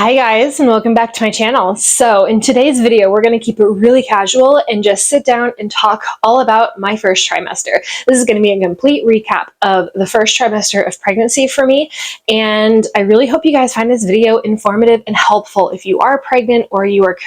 Hi guys, and welcome back to my channel. So in today's video, we're going to keep it really casual and just sit down and talk all about my first trimester. This is going to be a complete recap of the first trimester of pregnancy for me, and I really hope you guys find this video informative and helpful if you are pregnant or you are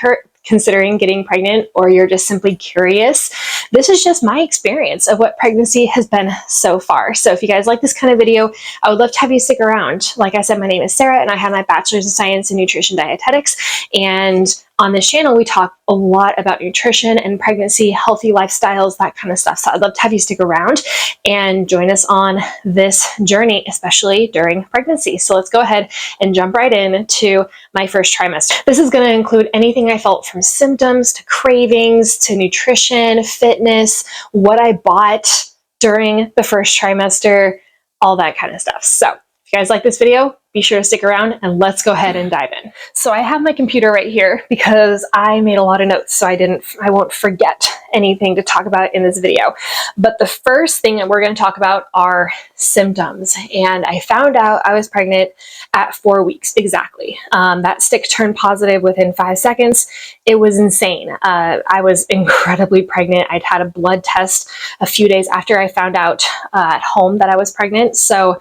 considering getting pregnant, or you're just simply curious. This is just my experience of what pregnancy has been so far. So if you guys like this kind of video, I would love to have you stick around. Like I said, my name is Sarah and I have my bachelor's of science in nutrition dietetics, and on this channel we talk a lot about nutrition and pregnancy, healthy lifestyles, that kind of stuff. So I'd love to have you stick around and join us on this journey, especially during pregnancy. So let's go ahead and jump right into my first trimester. This is going to include anything I felt, from symptoms to cravings to nutrition, fitness, what I bought during the first trimester, all that kind of stuff. So if you guys like this video, be sure to stick around and let's go ahead and dive in. So I have my computer right here because I made a lot of notes so I won't forget anything to talk about in this video. But the first thing that we're going to talk about are symptoms. And I found out I was pregnant at 4 weeks exactly. That stick turned positive within 5 seconds. It was insane. I was incredibly pregnant. I'd had a blood test a few days after I found out at home that I was pregnant. So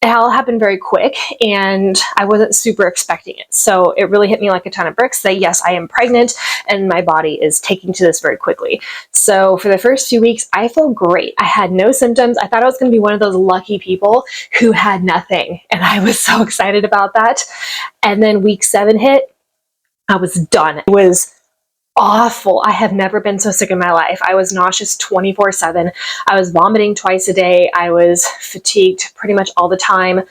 it all happened very quick and I wasn't super expecting it. So it really hit me like a ton of bricks that yes, I am pregnant and my body is taking to this very quickly. So for the first few weeks, I felt great. I had no symptoms. I thought I was going to be one of those lucky people who had nothing. And I was so excited about that. And then week 7 hit, I was done. It was awful. I have never been so sick in my life. I was nauseous 24/7. I was vomiting twice a day. I was fatigued pretty much all the time.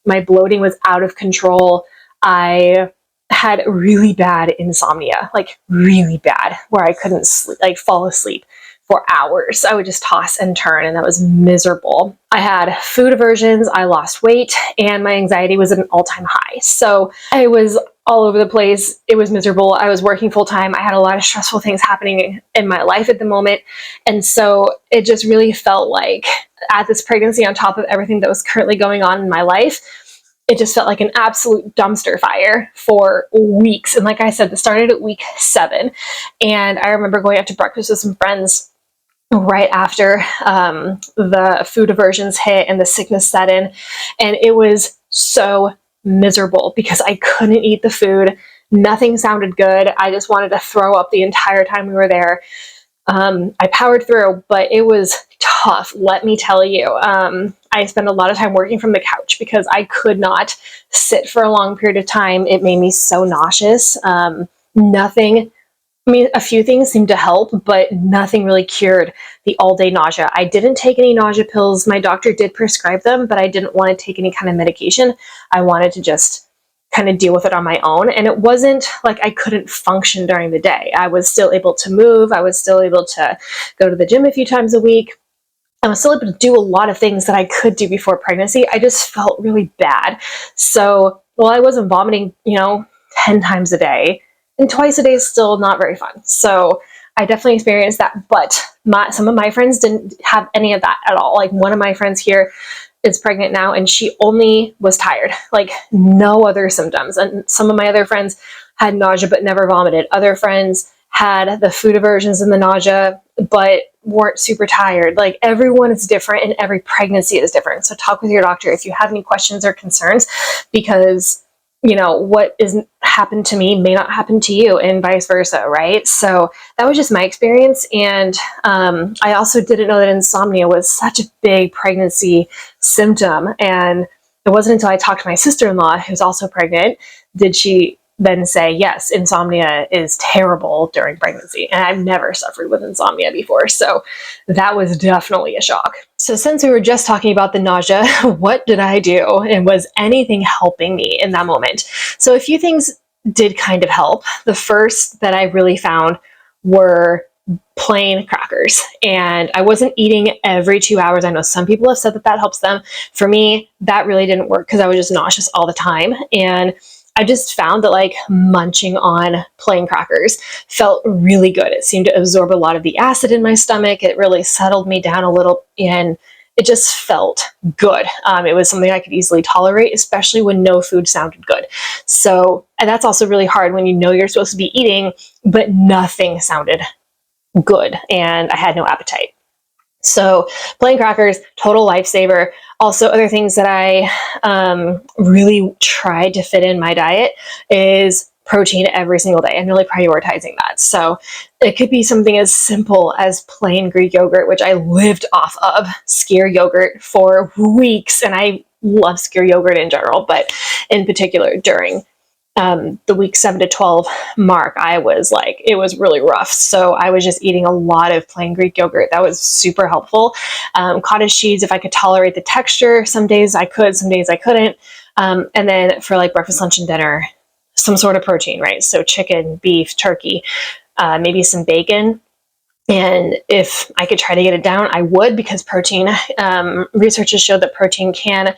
My bloating was out of control. I had really bad insomnia, like really bad, where I couldn't sleep, like fall asleep for hours. I would just toss and turn, and that was miserable. I had food aversions, I lost weight, and my anxiety was at an all-time high. So I was all over the place. It was miserable. I was working full-time. I had a lot of stressful things happening in my life at the moment. And so it just really felt like, at this pregnancy, on top of everything that was currently going on in my life, it just felt like an absolute dumpster fire for weeks. And like I said, it started at week 7. And I remember going out to breakfast with some friends right after the food aversions hit and the sickness set in. And it was so miserable because I couldn't eat the food. Nothing sounded good. I just wanted to throw up the entire time we were there. I powered through, but it was tough, let me tell you. I spent a lot of time working from the couch because I could not sit for a long period of time. It made me so nauseous. A few things seemed to help, but nothing really cured the all-day nausea. I didn't take any nausea pills. My doctor did prescribe them, but I didn't want to take any kind of medication. I wanted to just kind of deal with it on my own. And it wasn't like I couldn't function during the day. I was still able to move. I was still able to go to the gym a few times a week. I was still able to do a lot of things that I could do before pregnancy. I just felt really bad. So, well, I wasn't vomiting, 10 times a day. And twice a day is still not very fun. So I definitely experienced that, but some of my friends didn't have any of that at all. Like one of my friends here is pregnant now and she only was tired, like no other symptoms. And some of my other friends had nausea but never vomited. Other friends had the food aversions and the nausea but weren't super tired. Like everyone is different and every pregnancy is different. So talk with your doctor if you have any questions or concerns, because what isn't happened to me may not happen to you and vice versa, right? So that was just my experience. And I also didn't know that insomnia was such a big pregnancy symptom. And it wasn't until I talked to my sister-in-law, who's also pregnant, did she then say, yes, insomnia is terrible during pregnancy. And I've never suffered with insomnia before. So that was definitely a shock. So since we were just talking about the nausea, what did I do? And was anything helping me in that moment? So a few things did kind of help. The first that I really found were plain crackers. And I wasn't eating every 2 hours. I know some people have said that that helps them. For me, that really didn't work because I was just nauseous all the time. And I just found that like munching on plain crackers felt really good. It seemed to absorb a lot of the acid in my stomach. It really settled me down a little and it just felt good. It was something I could easily tolerate, especially when no food sounded good. So, and that's also really hard when you know you're supposed to be eating, but nothing sounded good and I had no appetite. So plain crackers, total lifesaver. Also, other things that I really tried to fit in my diet is protein every single day and really prioritizing that. So it could be something as simple as plain Greek yogurt, which I lived off of skyr yogurt for weeks. And I love skyr yogurt in general, but in particular during the week 7 to 12 mark, I was like, it was really rough. So I was just eating a lot of plain Greek yogurt. That was super helpful. Cottage cheese, if I could tolerate the texture, some days I could, some days I couldn't. And then for like breakfast, lunch, and dinner, some sort of protein, right? So chicken, beef, turkey, maybe some bacon. And if I could try to get it down, I would, because protein, research has showed that protein can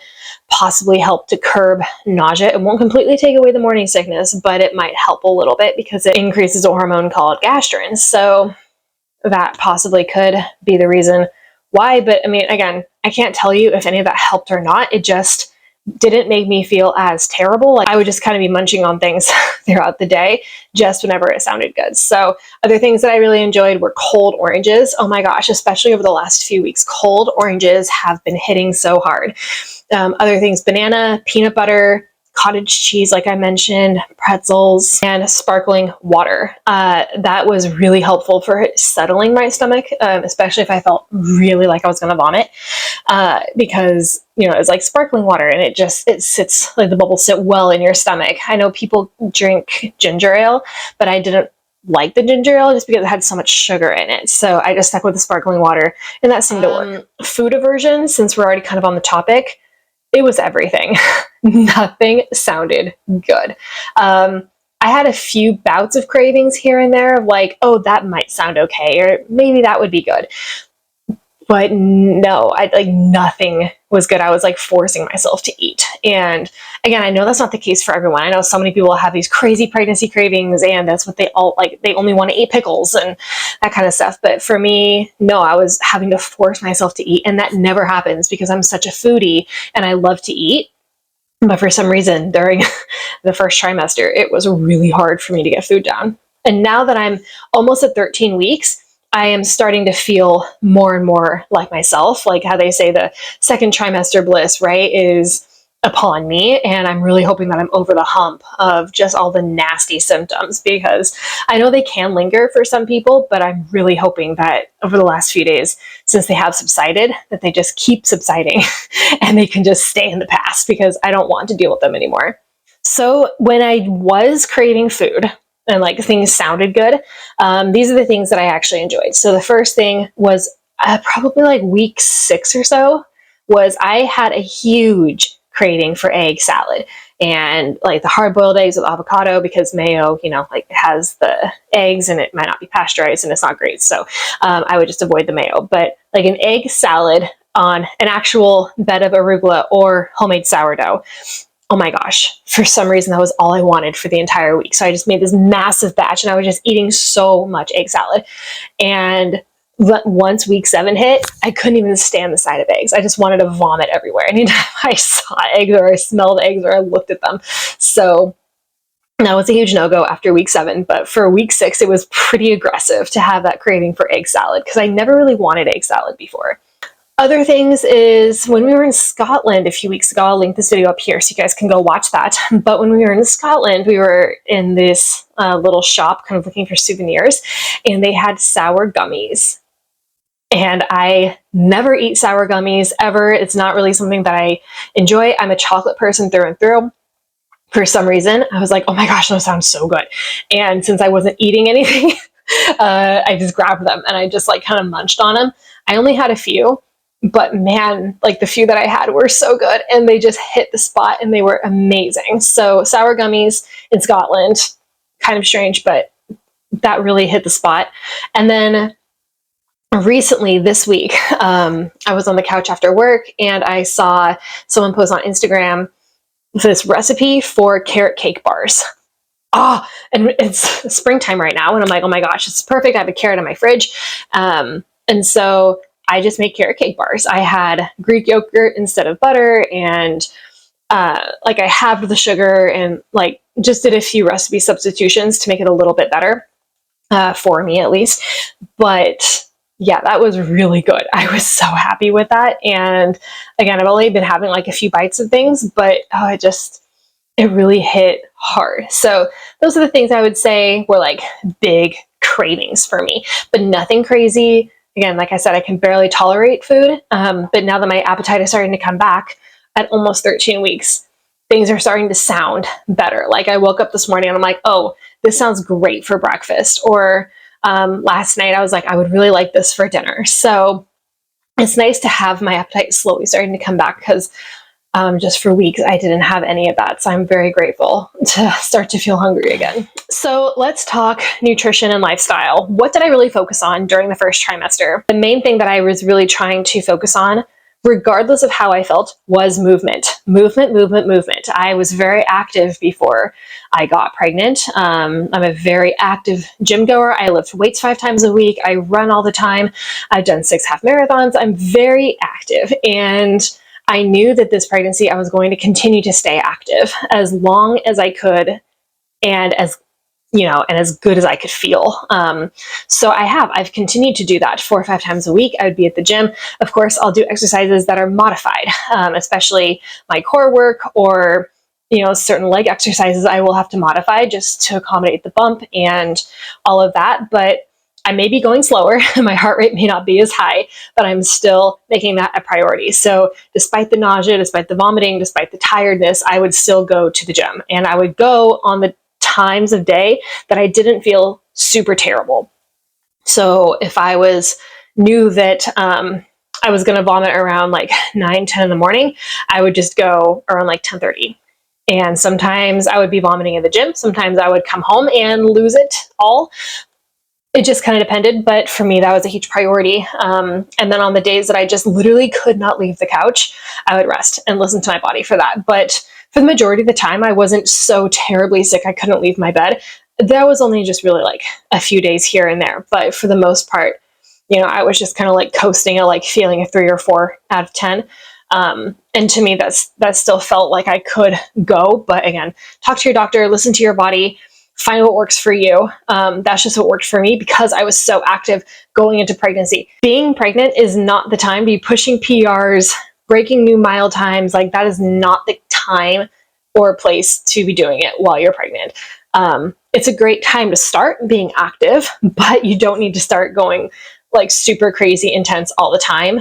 possibly help to curb nausea. It won't completely take away the morning sickness, but it might help a little bit because it increases a hormone called gastrin. So that possibly could be the reason why. But I mean, again, I can't tell you if any of that helped or not. It just didn't make me feel as terrible. Like I would just kind of be munching on things throughout the day, just whenever it sounded good. So other things that I really enjoyed were cold oranges. Oh my gosh, especially over the last few weeks, cold oranges have been hitting so hard. Other things, banana, peanut butter, cottage cheese, like I mentioned, pretzels, and sparkling water. That was really helpful for settling my stomach, especially if I felt really like I was going to vomit, because, you know, it's like sparkling water and it sits, like the bubbles sit well in your stomach. I know people drink ginger ale, but I didn't like the ginger ale just because it had so much sugar in it. So I just stuck with the sparkling water and that seemed to work. Food aversion, since we're already kind of on the topic, it was everything. Nothing sounded good. I had a few bouts of cravings here and there of like, oh, that might sound okay, or maybe that would be good. But no, nothing was good. I was like forcing myself to eat. And again, I know that's not the case for everyone. I know so many people have these crazy pregnancy cravings and that's what they all like. They only want to eat pickles and that kind of stuff. But for me, no, I was having to force myself to eat. And that never happens because I'm such a foodie and I love to eat. But for some reason during the first trimester, it was really hard for me to get food down. And now that I'm almost at 13 weeks, I am starting to feel more and more like myself, like how they say the second trimester bliss, right, is upon me. And I'm really hoping that I'm over the hump of just all the nasty symptoms, because I know they can linger for some people, but I'm really hoping that over the last few days, since they have subsided, that they just keep subsiding and they can just stay in the past, because I don't want to deal with them anymore. So when I was craving food, and like things sounded good, these are the things that I actually enjoyed. So the first thing was probably like week 6 or so, was I had a huge craving for egg salad and like the hard-boiled eggs with avocado, because mayo, you know, like it has the eggs and it might not be pasteurized and it's not great. So I would just avoid the mayo. But like an egg salad on an actual bed of arugula or homemade sourdough, oh my gosh, for some reason that was all I wanted for the entire week. So I just made this massive batch and I was just eating so much egg salad. And once week 7 hit, I couldn't even stand the sight of eggs. I just wanted to vomit everywhere. Anytime I saw eggs or I smelled eggs or I looked at them. So that was a huge no-go after week 7. But for week 6, it was pretty aggressive to have that craving for egg salad, because I never really wanted egg salad before. Other things is when we were in Scotland a few weeks ago, I'll link this video up here so you guys can go watch that. But when we were in Scotland, we were in this little shop kind of looking for souvenirs, and they had sour gummies. And I never eat sour gummies ever. It's not really something that I enjoy. I'm a chocolate person through and through. For some reason, I was like, oh my gosh, those sound so good. And since I wasn't eating anything, I just grabbed them and I just like kind of munched on them. I only had a few. But man, like the few that I had were so good and they just hit the spot and they were amazing. So sour gummies in Scotland, kind of strange, but that really hit the spot. And then recently this week, I was on the couch after work and I saw someone post on Instagram this recipe for carrot cake bars. Oh, and it's springtime right now. And I'm like, oh my gosh, it's perfect. I have a carrot in my fridge. And so I just make carrot cake bars. I had Greek yogurt instead of butter, and like I halved the sugar and like just did a few recipe substitutions to make it a little bit better, for me at least. But yeah, that was really good. I was so happy with that. And again, I've only been having like a few bites of things, but it really hit hard. So those are the things I would say were like big cravings for me, but nothing crazy. Again, like I said, I can barely tolerate food. But now that my appetite is starting to come back at almost 13 weeks, things are starting to sound better. Like I woke up this morning and I'm like, oh, this sounds great for breakfast. Or last night I was like, I would really like this for dinner. So it's nice to have my appetite slowly starting to come back, because just for weeks I didn't have any of that. So I'm very grateful to start to feel hungry again. So let's talk nutrition and lifestyle. What did I really focus on during the first trimester? The main thing that I was really trying to focus on, regardless of how I felt, was movement. Movement, movement, movement. I was very active before I got pregnant. I'm a very active gym goer. I lift weights 5 times a week. I run all the time. I've done 6 half marathons. I'm very active. And I knew that this pregnancy, I was going to continue to stay active as long as I could, and as good as I could feel. So I've continued to do that 4 or 5 times a week. I would be at the gym. Of course, I'll do exercises that are modified, especially my core work, or, certain leg exercises I will have to modify just to accommodate the bump and all of that. But I may be going slower. My heart rate may not be as high, but I'm still making that a priority. So despite the nausea, despite the vomiting, despite the tiredness, I would still go to the gym, and I would go on the times of day that I didn't feel super terrible. So if I knew that I was going to vomit around like 9, 10 in the morning, I would just go around like 10:30. And sometimes I would be vomiting at the gym. Sometimes I would come home and lose it all. It just kind of depended, but for me, that was a huge priority. And then on the days that I just literally could not leave the couch, I would rest and listen to my body for that. But for the majority of the time, I wasn't so terribly sick I couldn't leave my bed. That was only just really like a few days here and there. But for the most part, I was just kind of like coasting at like feeling a 3 or 4 out of 10. And to me, that still felt like I could go. But again, talk to your doctor, listen to your body, find what works for you. That's just what worked for me, because I was so active going into pregnancy. Being pregnant is not the time to be pushing PRs, breaking new mile times. Like, that is not the time or place to be doing it while you're pregnant. It's a great time to start being active, but you don't need to start going like super crazy intense all the time.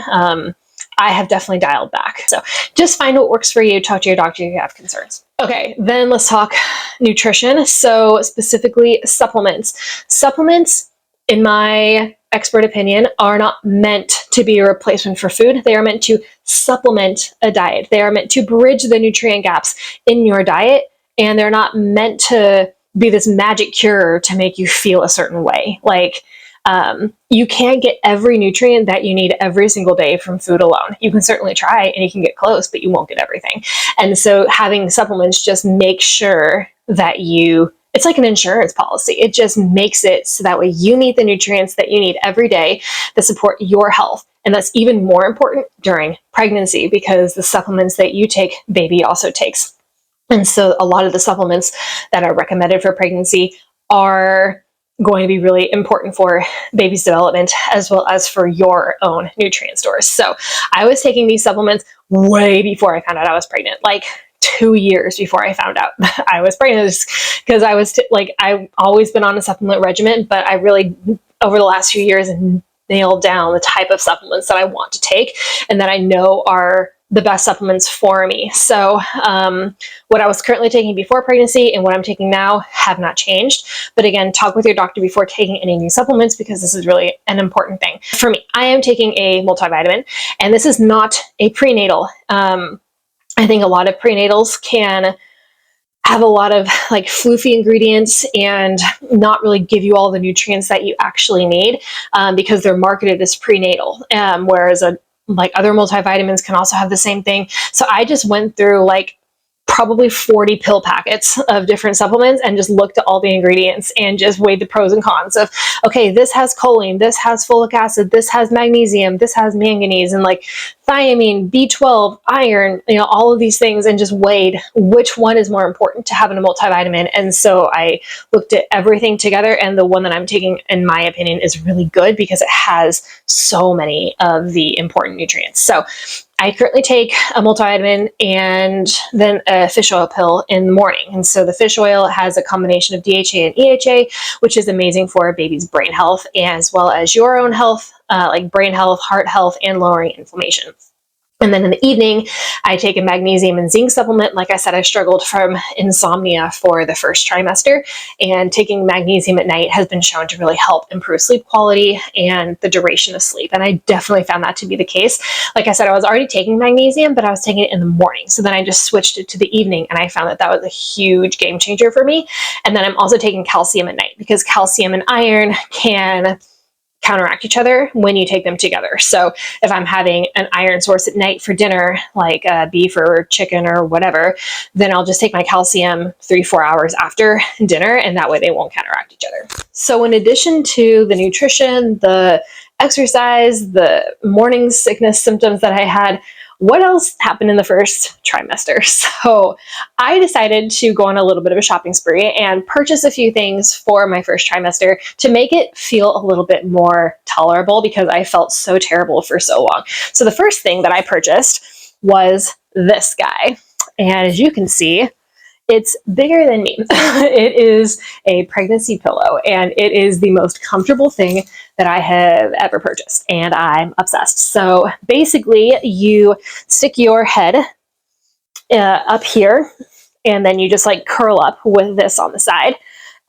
I have definitely dialed back. So just find what works for you. Talk to your doctor if you have concerns. Okay, then let's talk nutrition. So specifically supplements. Supplements, in my expert opinion, are not meant to be a replacement for food. They are meant to supplement a diet. They are meant to bridge the nutrient gaps in your diet, and they're not meant to be this magic cure to make you feel a certain way. Like, you can't get every nutrient that you need every single day from food alone. You can certainly try and you can get close, but you won't get everything. And so having supplements just makes sure that it's like an insurance policy. It just makes it so that way you meet the nutrients that you need every day that support your health. And that's even more important during pregnancy, because the supplements that you take, baby also takes. And so a lot of the supplements that are recommended for pregnancy are going to be really important for baby's development, as well as for your own nutrient stores. So I was taking these supplements way before I found out I was pregnant, like 2 years before I found out I was pregnant, because I've always been on a supplement regimen, but I really, over the last few years, nailed down the type of supplements that I want to take and that I know are the best supplements for me. So what I was currently taking before pregnancy and what I'm taking now have not changed. But again, talk with your doctor before taking any new supplements, because this is really an important thing. For me, I am taking a multivitamin, and this is not a prenatal. I think a lot of prenatals can have a lot of like floofy ingredients and not really give you all the nutrients that you actually need, because they're marketed as prenatal, whereas like other multivitamins can also have the same thing. So I just went through like probably 40 pill packets of different supplements and just looked at all the ingredients and just weighed the pros and cons of, okay, this has choline, this has folic acid, this has magnesium, this has manganese, and like thiamine, B12, iron, all of these things, and just weighed which one is more important to have in a multivitamin. And so I looked at everything together, and the one that I'm taking, in my opinion, is really good because it has so many of the important nutrients. So I currently take a multivitamin and then a fish oil pill in the morning. And so the fish oil has a combination of DHA and EHA, which is amazing for a baby's brain health, as well as your own health, like brain health, heart health, and lowering inflammation. And then in the evening, I take a magnesium and zinc supplement. Like I said, I struggled from insomnia for the first trimester, and taking magnesium at night has been shown to really help improve sleep quality and the duration of sleep. And I definitely found that to be the case. Like I said, I was already taking magnesium, but I was taking it in the morning. So then I just switched it to the evening, and I found that that was a huge game changer for me. And then I'm also taking calcium at night, because calcium and iron can counteract each other when you take them together. So if I'm having an iron source at night for dinner, like beef or chicken or whatever, then I'll just take my calcium 3-4 hours after dinner, and that way they won't counteract each other. So in addition to the nutrition, the exercise, the morning sickness symptoms that I had, what else happened in the first trimester? So I decided to go on a little bit of a shopping spree and purchase a few things for my first trimester to make it feel a little bit more tolerable, because I felt so terrible for so long. So the first thing that I purchased was this guy. And as you can see, it's bigger than me. It is a pregnancy pillow, and it is the most comfortable thing that I have ever purchased, and I'm obsessed. So basically, you stick your head up here, and then you just like curl up with this on the side,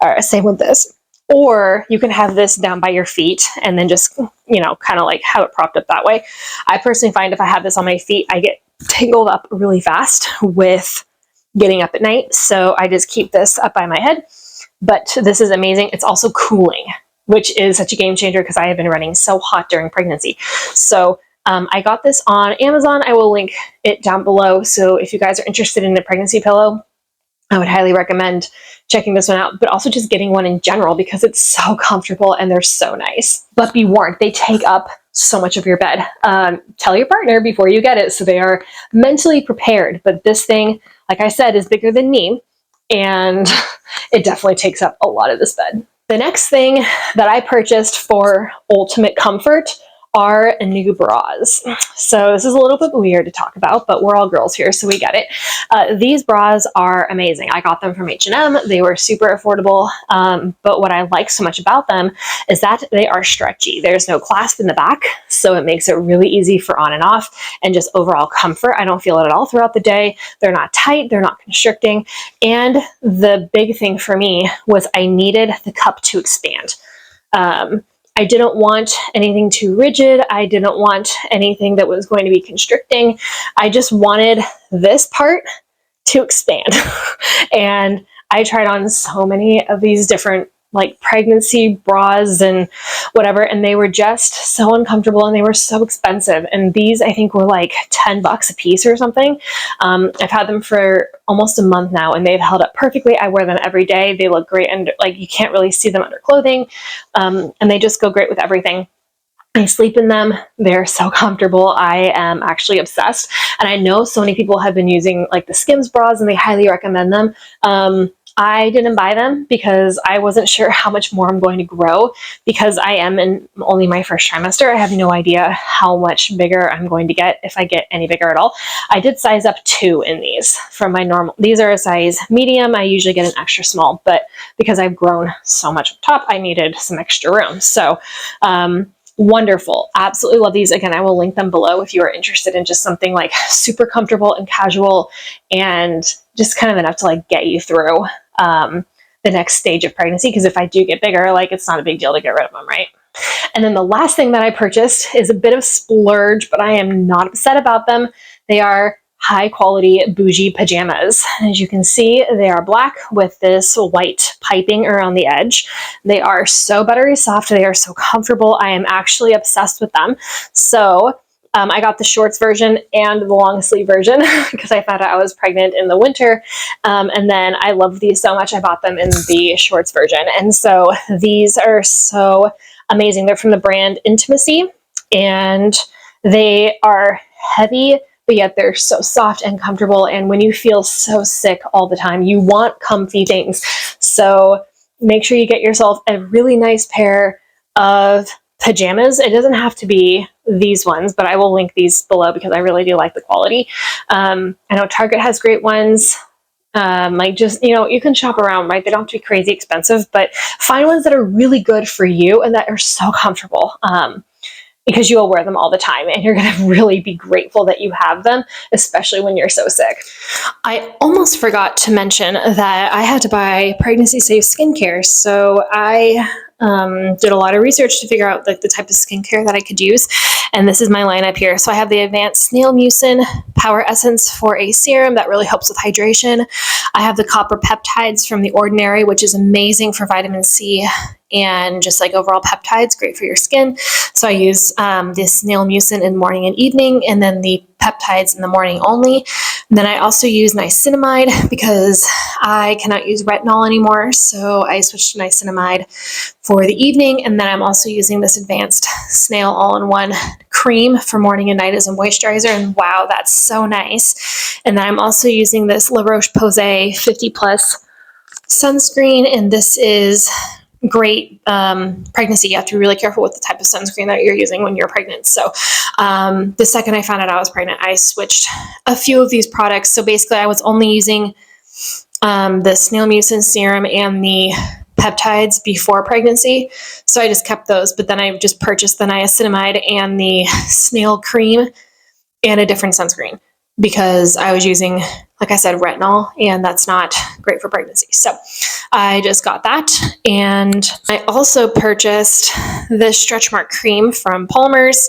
or same with this. Or you can have this down by your feet and then just, kind of like have it propped up that way. I personally find if I have this on my feet, I get tangled up really fast with getting up at night. So I just keep this up by my head. But this is amazing. It's also cooling, which is such a game changer because I have been running so hot during pregnancy. So I got this on Amazon. I will link it down below. So if you guys are interested in a pregnancy pillow, I would highly recommend checking this one out, but also just getting one in general because it's so comfortable and they're so nice. But be warned, they take up so much of your bed. Tell your partner before you get it so they are mentally prepared. But this thing, like I said, is bigger than me, and it definitely takes up a lot of this bed. The next thing that I purchased for ultimate comfort are new bras. So this is a little bit weird to talk about, but we're all girls here, so we get it. These bras are amazing. I got them from H&M. They were super affordable, but what I like so much about them is that they are stretchy. There's no clasp in the back, so it makes it really easy for on and off and just overall comfort. I don't feel it at all throughout the day. They're not tight, they're not constricting, and the big thing for me was I needed the cup to expand. I didn't want anything too rigid. I didn't want anything that was going to be constricting. I just wanted this part to expand. And I tried on so many of these different like pregnancy bras and whatever, and they were just so uncomfortable and they were so expensive. And these I think were like $10 a piece or something. I've had them for almost a month now and they've held up perfectly. I wear them every day. They look great, and like you can't really see them under clothing, and they just go great with everything. I sleep in them. They're so comfortable. I am actually obsessed. And I know so many people have been using like the Skims bras and they highly recommend them. I didn't buy them because I wasn't sure how much more I'm going to grow, because I am in only my first trimester. I have no idea how much bigger I'm going to get, if I get any bigger at all. I did size up 2 in these from my normal. These are a size medium. I usually get an extra small, but because I've grown so much up top, I needed some extra room. So, wonderful. Absolutely love these. Again, I will link them below if you are interested in just something like super comfortable and casual and just kind of enough to like get you through the next stage of pregnancy. Because if I do get bigger, like it's not a big deal to get rid of them, right? And then the last thing that I purchased is a bit of splurge, but I am not upset about them. They are high quality bougie pajamas. As you can see, they are black with this white piping around the edge. They are so buttery soft. They are so comfortable. I am actually obsessed with them. So I got the shorts version and the long sleeve version because I found out I was pregnant in the winter. And then I love these so much, I bought them in the shorts version. And so these are so amazing. They're from the brand Intimacy, and they are heavy, but yet they're so soft and comfortable. And when you feel so sick all the time, you want comfy things. So make sure you get yourself a really nice pair of pajamas. It doesn't have to be these ones, but I will link these below because I really do like the quality. I know Target has great ones. Like, just, you know, you can shop around, right? They don't have to be crazy expensive, but find ones that are really good for you and that are so comfortable. Because you will wear them all the time, and you're going to really be grateful that you have them, especially when you're so sick. I almost forgot to mention that I had to buy pregnancy safe skincare. So I did a lot of research to figure out like the type of skincare that I could use. And this is my lineup here. So I have the Advanced Snail Mucin Power Essence for a serum that really helps with hydration. I have the Copper Peptides from The Ordinary, which is amazing for vitamin C and just like overall peptides, great for your skin. So I use this Snail Mucin in the morning and evening, and then the peptides in the morning only. And then I also use niacinamide because I cannot use retinol anymore. So I switched to niacinamide for the evening. And then I'm also using this Advanced Snail All-in-One cream for morning and night as a moisturizer. And wow, that's so nice. And then I'm also using this La Roche-Posay 50 Plus sunscreen. And this is great pregnancy. You have to be really careful with the type of sunscreen that you're using when you're pregnant. So the second I found out I was pregnant, I switched a few of these products. So basically I was only using the Snail Mucin serum and the peptides before pregnancy. So I just kept those, but then I just purchased the niacinamide and the snail cream and a different sunscreen because I was using, like I said, retinol, and that's not great for pregnancy. So I just got that. And I also purchased this stretch mark cream from Palmer's.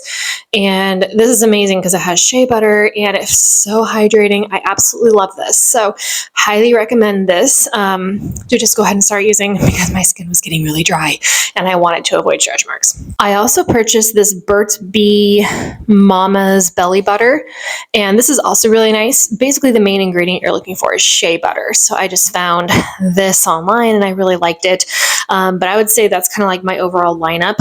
And this is amazing because it has shea butter and it's so hydrating. I absolutely love this. So highly recommend this to just go ahead and start using because my skin was getting really dry and I wanted to avoid stretch marks. I also purchased this Burt's Bee Mama's Belly Butter. And this is also really nice. Basically, the main ingredient you're looking for is shea butter. So I just found this online and I really liked it. But I would say that's kind of like my overall lineup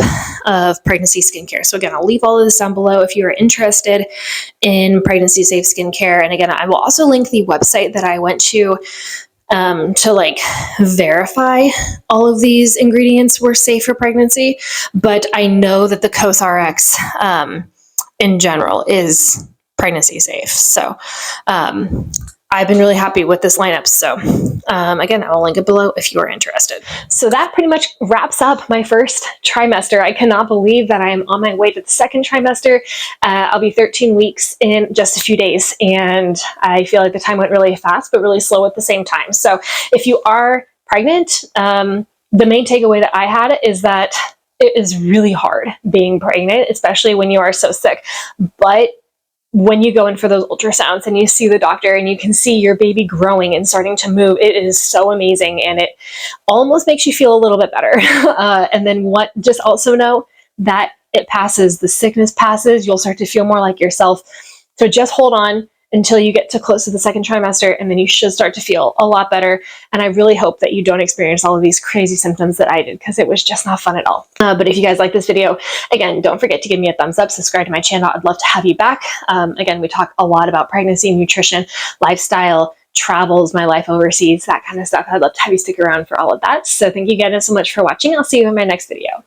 of pregnancy skincare. So again, I'll leave all of this down below if you're interested in pregnancy safe skincare. And again, I will also link the website that I went to like verify all of these ingredients were safe for pregnancy. But I know that the COSRX in general is pregnancy safe. So I've been really happy with this lineup. So again, I will link it below if you are interested. So that pretty much wraps up my first trimester. I cannot believe that I'm on my way to the second trimester. I'll be 13 weeks in just a few days, and I feel like the time went really fast, but really slow at the same time. So if you are pregnant, the main takeaway that I had is that it is really hard being pregnant, especially when you are so sick. But when you go in for those ultrasounds and you see the doctor and you can see your baby growing and starting to move, it is so amazing, and it almost makes you feel a little bit better. And then just also know that it passes. The sickness passes. You'll start to feel more like yourself. So just hold on until you get to close to the second trimester, and then you should start to feel a lot better. And I really hope that you don't experience all of these crazy symptoms that I did, because it was just not fun at all. But if you guys like this video, again, don't forget to give me a thumbs up, subscribe to my channel. I'd love to have you back. Again, we talk a lot about pregnancy, nutrition, lifestyle, travels, my life overseas, that kind of stuff. I'd love to have you stick around for all of that. So thank you again so much for watching. I'll see you in my next video.